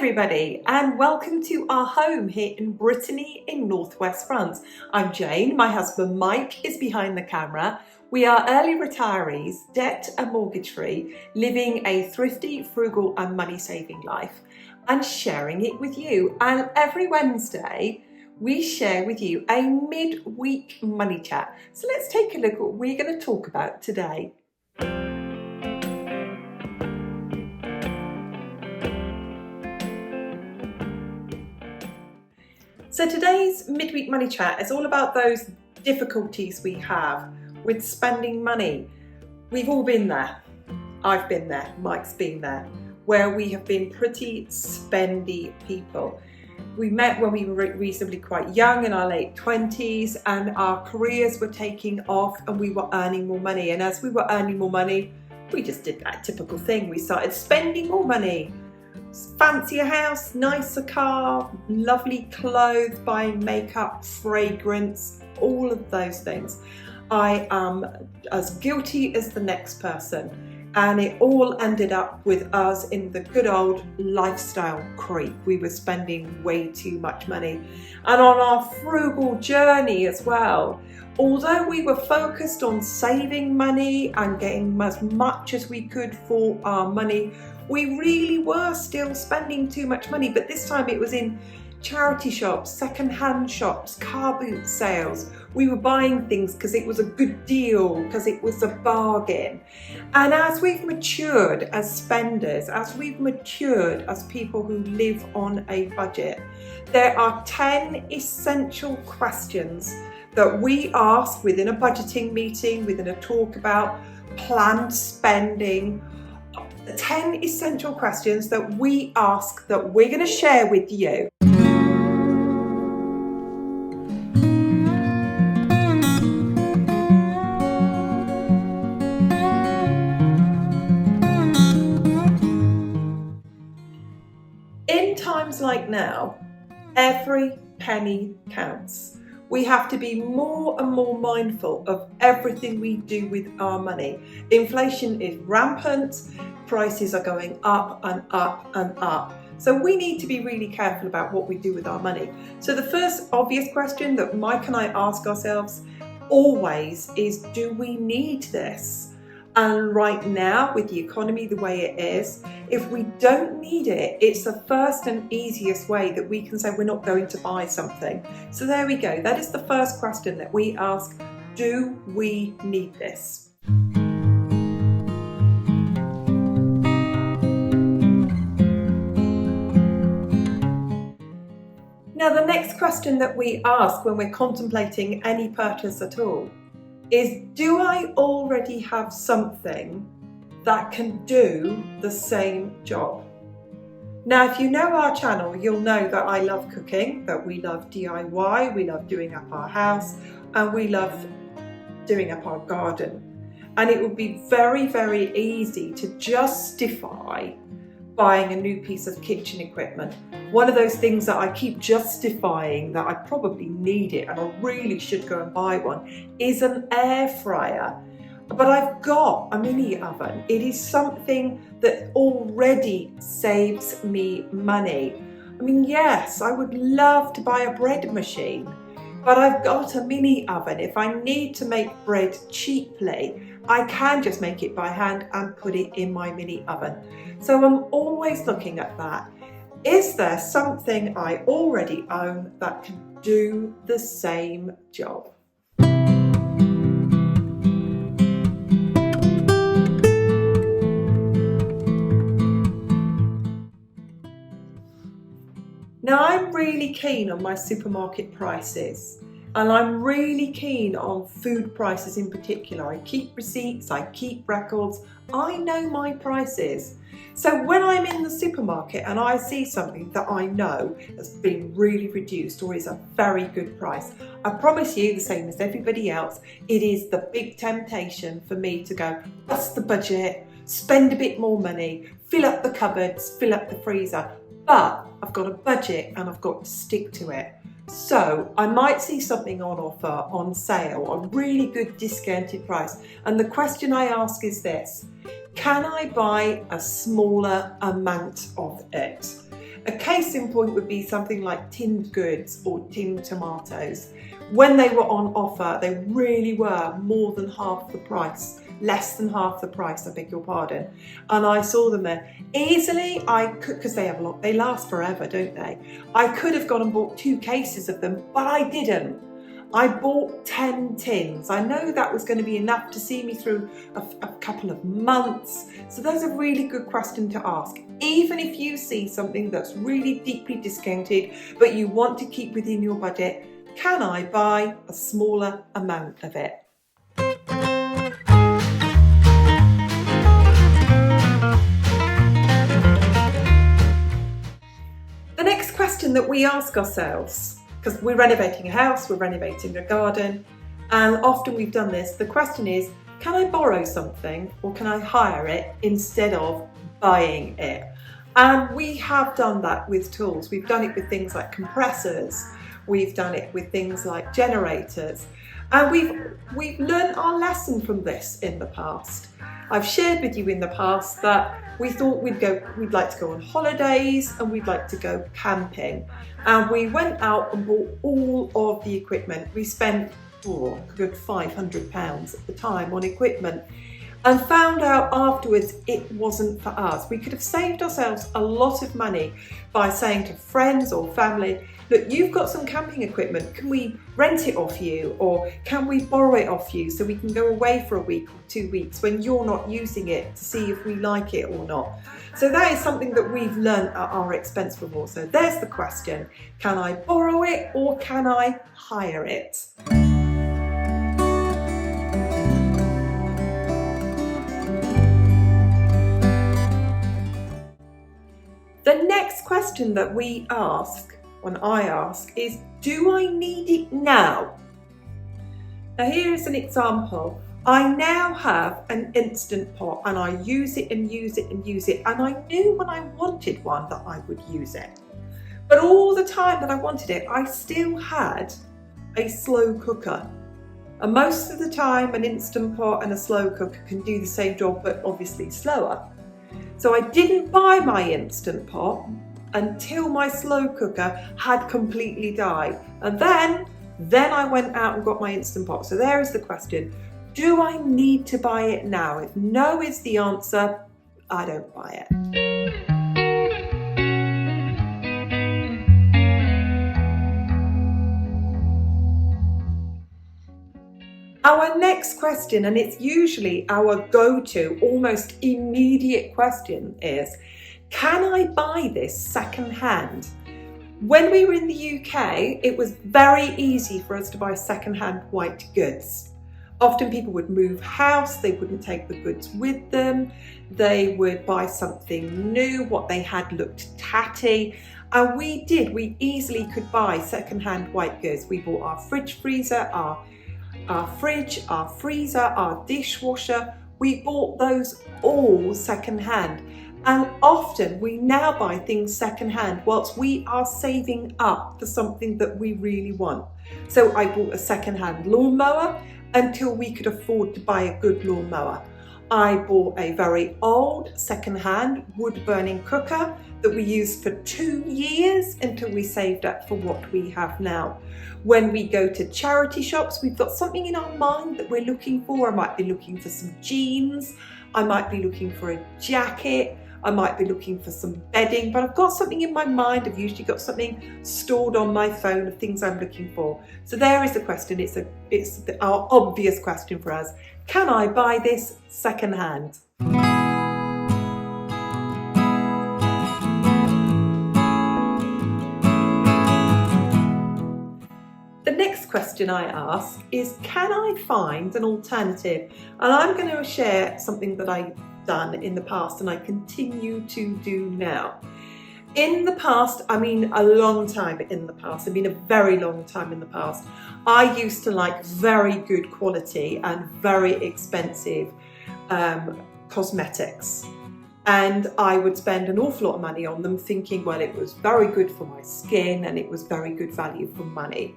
everybody, and welcome to our home here in Brittany in northwest France. I'm Jane, my husband Mike is behind the camera. We are early retirees, debt and mortgage free, living a thrifty, frugal and money saving life and sharing it with you. And every Wednesday we share with you a mid-week money chat. So let's take a look at what we're going to talk about today. So today's midweek money chat is all about those difficulties we have with spending money. We've all been there. I've been there, Mike's been there, where we have been pretty spendy people. We met when we were reasonably quite young, in our late 20s, and our careers were taking off and we were earning more money. And as we were earning more money, we just did that typical thing. We started spending more money. Fancier house, nicer car, lovely clothes, buying makeup, fragrance, all of those things. I am as guilty as the next person, and it all ended up with us in the good old lifestyle creep. We were spending way too much money, and on our frugal journey as well. Although we were focused on saving money and getting as much as we could for our money, we really were still spending too much money, but this time it was in charity shops, second-hand shops, car boot sales. We were buying things because it was a good deal, because it was a bargain. And as we've matured as spenders, as we've matured as people who live on a budget, there are 10 essential questions that we ask within a budgeting meeting, within a talk about planned spending. 10 essential questions that we ask that we're going to share with you. In times like now, every penny counts. We have to be more and more mindful of everything we do with our money. Inflation is rampant. Prices are going up and up and up. So we need to be really careful about what we do with our money. So the first obvious question that Mike and I ask ourselves always is, do we need this? And right now, with the economy the way it is, if we don't need it, it's the first and easiest way that we can say we're not going to buy something. So there we go. That is the first question that we ask. Do we need this? Now, the next question that we ask when we're contemplating any purchase at all is, do I already have something that can do the same job? Now, if you know our channel, you'll know that I love cooking, that we love DIY, we love doing up our house, and we love doing up our garden. And it would be very, very easy to justify buying a new piece of kitchen equipment. One of those things that I keep justifying that I probably need it and I really should go and buy one is an air fryer. But I've got a mini oven. It is something that already saves me money. I mean, yes, I would love to buy a bread machine, but I've got a mini oven. If I need to make bread cheaply, I can just make it by hand and put it in my mini oven. So I'm always looking at that. Is there something I already own that can do the same job? Now, I'm really keen on my supermarket prices, and I'm really keen on food prices in particular. I keep receipts, I keep records, I know my prices. So when I'm in the supermarket and I see something that I know has been really reduced or is a very good price, I promise you, the same as everybody else, it is the big temptation for me to go, bust the budget, spend a bit more money, fill up the cupboards, fill up the freezer. But I've got a budget and I've got to stick to it. So I might see something on offer, on sale, a really good discounted price. And the question I ask is this: can I buy a smaller amount of it? A case in point would be something like tinned goods or tinned tomatoes. When they were on offer, they really were more than half the price, less than half the price, I beg your pardon. And I saw them there. Easily, I could, because they last forever, don't they? I could have gone and bought 2 cases of them, but I didn't. I bought 10 tins. I know that was going to be enough to see me through a couple of months. So that's a really good question to ask. Even if you see something that's really deeply discounted, but you want to keep within your budget, can I buy a smaller amount of it? The next question that we ask ourselves, because we're renovating a house, we're renovating a garden, and often we've done this, the question is, can I borrow something or can I hire it instead of buying it? And we have done that with tools. We've done it with things like compressors, we've done it with things like generators, and we've learned our lesson from this in the past. I've shared with you in the past that we thought we'd like to go on holidays and we'd like to go camping. And we went out and bought all of the equipment. We spent a good £500 at the time on equipment and found out afterwards it wasn't for us. We could have saved ourselves a lot of money by saying to friends or family, look, you've got some camping equipment, can we rent it off you, or can we borrow it off you so we can go away for a week or 2 weeks when you're not using it to see if we like it or not. So that is something that we've learned at our expense before. So there's the question, can I borrow it or can I hire it? The next question that we ask, when I ask, is, do I need it now? Now here's an example. I now have an Instant Pot and I use it and use it and use it, and I knew when I wanted one that I would use it. But all the time that I wanted it, I still had a slow cooker. And most of the time an Instant Pot and a slow cooker can do the same job, but obviously slower. So I didn't buy my Instant Pot until my slow cooker had completely died. And then I went out and got my Instant Pot. So there is the question, do I need to buy it now? If no is the answer, I don't buy it. Our next question, and it's usually our go-to, almost immediate question, is, can I buy this second-hand? When we were in the UK, it was very easy for us to buy second-hand white goods. Often people would move house, they wouldn't take the goods with them, they would buy something new, what they had looked tatty, and we easily could buy second-hand white goods. We bought our fridge freezer, our fridge, our freezer, our dishwasher. We bought those all second-hand. And often we now buy things second-hand whilst we are saving up for something that we really want. So I bought a second-hand lawnmower until we could afford to buy a good lawnmower. I bought a very old second-hand wood-burning cooker that we used for 2 years until we saved up for what we have now. When we go to charity shops, we've got something in our mind that we're looking for. I might be looking for some jeans, I might be looking for a jacket, I might be looking for some bedding, but I've got something in my mind. I've usually got something stored on my phone of things I'm looking for. So there is the question. It's our obvious question for us. Can I buy this second-hand? The next question I ask is, can I find an alternative? And I'm going to share something that I've done in the past and I continue to do now. In the past, I mean a long time in the past, I mean a very long time in the past, I used to like very good quality and very expensive cosmetics. And I would spend an awful lot of money on them thinking, well, it was very good for my skin and it was very good value for money.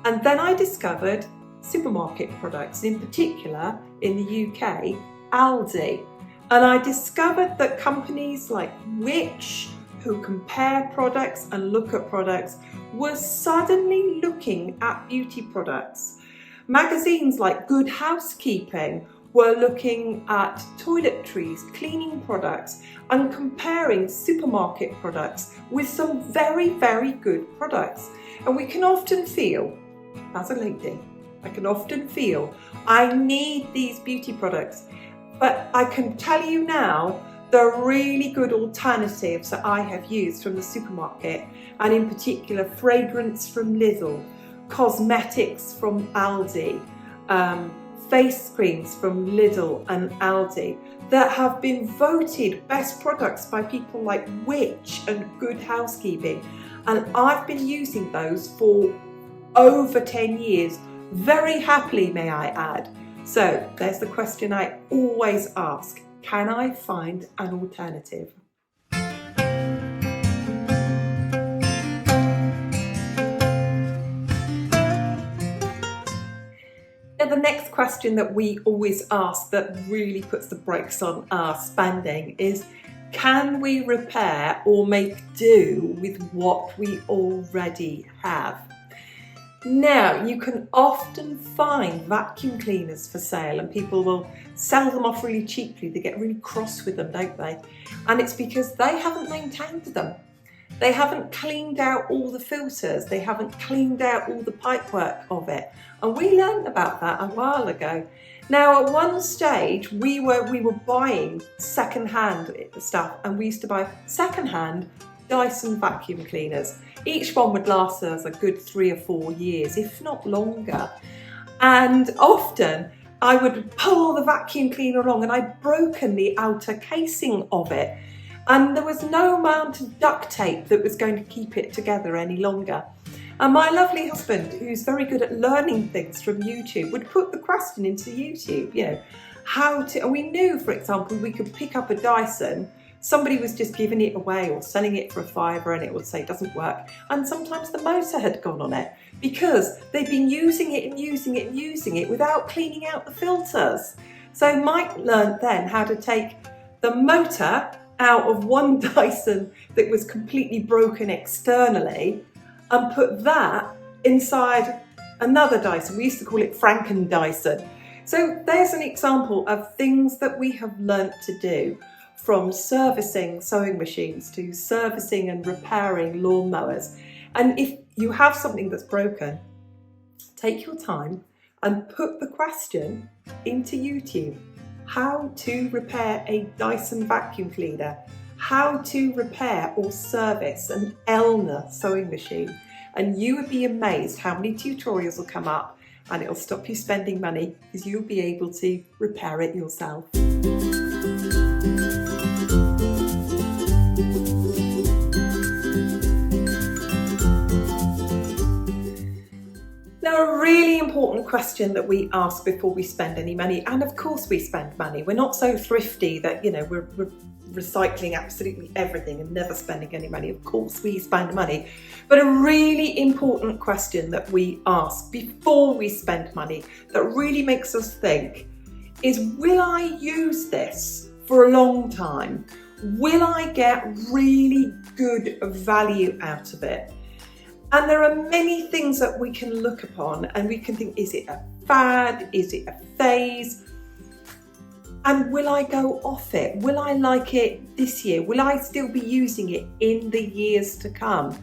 And then I discovered supermarket products, in particular in the UK, Aldi. And I discovered that companies like Which, who compare products and look at products were suddenly looking at beauty products. Magazines like Good Housekeeping were looking at toiletries, cleaning products, and comparing supermarket products with some very, very good products. And we can often feel, as a lady, I can often feel I need these beauty products, but I can tell you now the really good alternatives that I have used from the supermarket, and in particular fragrance from Lidl, cosmetics from Aldi, face creams from Lidl and Aldi that have been voted best products by people like Witch and Good Housekeeping, and I've been using those for over 10 years, very happily, may I add. So there's the question I always ask: can I find an alternative? Now, the next question that we always ask that really puts the brakes on our spending is, can we repair or make do with what we already have? Now, you can often find vacuum cleaners for sale, and people will sell them off really cheaply. They get really cross with them, don't they? And it's because they haven't maintained them. They haven't cleaned out all the filters. They haven't cleaned out all the pipework of it. And we learned about that a while ago. Now, at one stage, we were buying second-hand stuff, and we used to buy second-hand Dyson vacuum cleaners. Each one would last us a good 3 or 4 years, if not longer. And often I would pull the vacuum cleaner along and I'd broken the outer casing of it. And there was no amount of duct tape that was going to keep it together any longer. And my lovely husband, who's very good at learning things from YouTube, would put the question into YouTube, and we knew, for example, we could pick up a Dyson, somebody was just giving it away or selling it for a £5 and it would say it doesn't work. And sometimes the motor had gone on it because they'd been using it and using it and using it without cleaning out the filters. So Mike learned then how to take the motor out of one Dyson that was completely broken externally and put that inside another Dyson. We used to call it Franken Dyson. So there's an example of things that we have learnt to do, from servicing sewing machines to servicing and repairing lawnmowers. And if you have something that's broken, take your time and put the question into YouTube. How to repair a Dyson vacuum cleaner, how to repair or service an Elna sewing machine, and you would be amazed how many tutorials will come up, and it'll stop you spending money because you'll be able to repair it yourself. Now, a really important question that we ask before we spend any money, and of course we spend money. We're not so thrifty that, we're recycling absolutely everything and never spending any money. Of course we spend money. But a really important question that we ask before we spend money that really makes us think is, will I use this for a long time? Will I get really good value out of it? And there are many things that we can look upon and we can think, is it a fad? Is it a phase? And will I go off it? Will I like it this year? Will I still be using it in the years to come?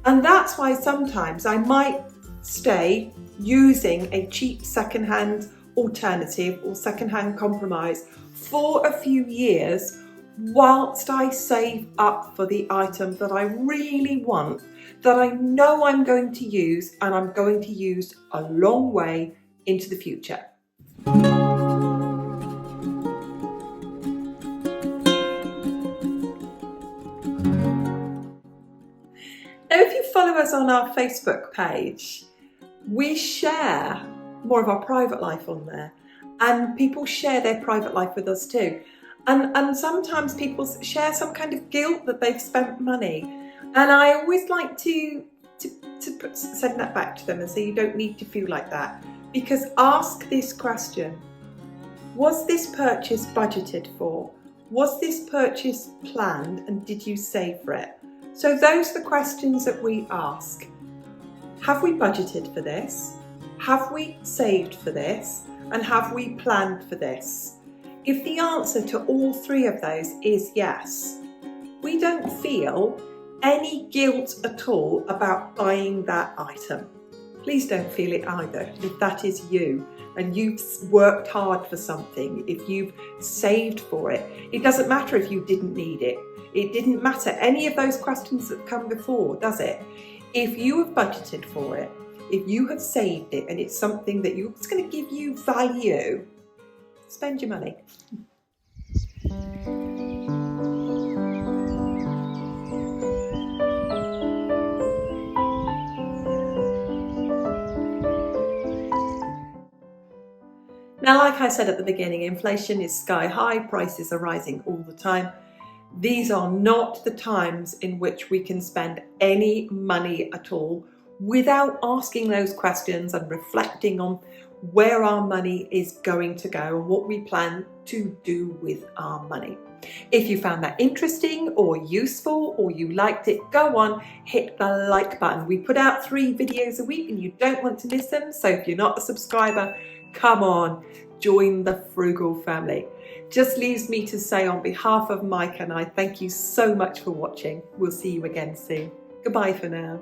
And that's why sometimes I might stay using a cheap secondhand alternative or secondhand compromise for a few years whilst I save up for the item that I really want, that I know I'm going to use and I'm going to use a long way into the future. Now, if you follow us on our Facebook page, we share more of our private life on there, and people share their private life with us too. And sometimes people share some kind of guilt that they've spent money. And I always like to send that back to them and say, you don't need to feel like that. Because ask this question: was this purchase budgeted for? Was this purchase planned and did you save for it? So those are the questions that we ask. Have we budgeted for this? Have we saved for this? And have we planned for this? If the answer to all three of those is yes, we don't feel any guilt at all about buying that item. Please don't feel it either if that is you and you've worked hard for something, if you've saved for it. It doesn't matter if you didn't need it. It didn't matter any of those questions that come before, does it? If you have budgeted for it, if you have saved it and it's something that it's going to give you value, spend your money. Now, like I said at the beginning, inflation is sky high, prices are rising all the time. These are not the times in which we can spend any money at all without asking those questions and reflecting on where our money is going to go and what we plan to do with our money. If you found that interesting or useful or you liked it, go on, hit the like button. We put out 3 videos a week and you don't want to miss them. So if you're not a subscriber, come on, join the Frugal family. Just leaves me to say on behalf of Mike and I, thank you so much for watching. We'll see you again soon. Goodbye for now.